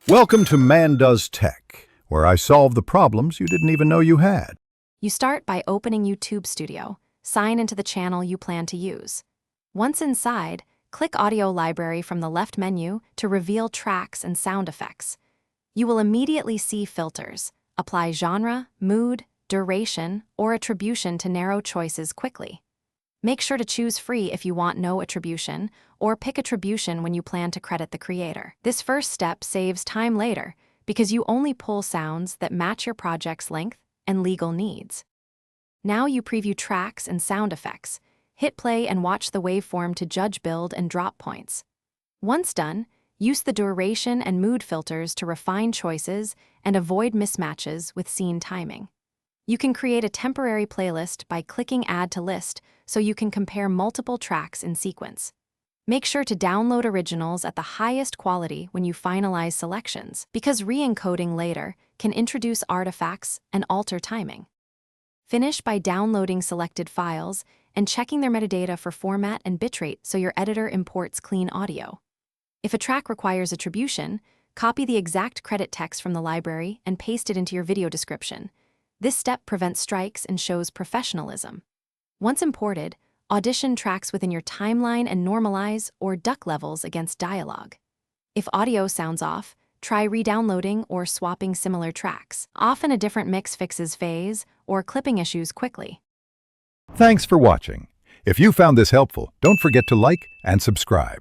Welcome to Man Does Tech, where I solve the problems you didn't even know you had. You start by opening YouTube Studio, sign into the channel you plan to use. Once inside, click Audio Library from the left menu to reveal tracks and sound effects. You will immediately see filters. Apply genre, mood, duration, or attribution to narrow choices quickly. Make sure to choose free if you want no attribution, or pick attribution when you plan to credit the creator. This first step saves time later because you only pull sounds that match your project's length and legal needs. Now you preview tracks and sound effects. Hit play and watch the waveform to judge build and drop points. Once done, use the duration and mood filters to refine choices and avoid mismatches with scene timing. You can create a temporary playlist by clicking Add to List so you can compare multiple tracks in sequence. Make sure to download originals at the highest quality when you finalize selections, because re-encoding later can introduce artifacts and alter timing. Finish by downloading selected files and checking their metadata for format and bitrate so your editor imports clean audio. If a track requires attribution, copy the exact credit text from the library and paste it into your video description. This step prevents strikes and shows professionalism. Once imported, audition tracks within your timeline and normalize or duck levels against dialogue. If audio sounds off, try re-downloading or swapping similar tracks. Often a different mix fixes phase or clipping issues quickly. Thanks for watching. If you found this helpful, don't forget to like and subscribe.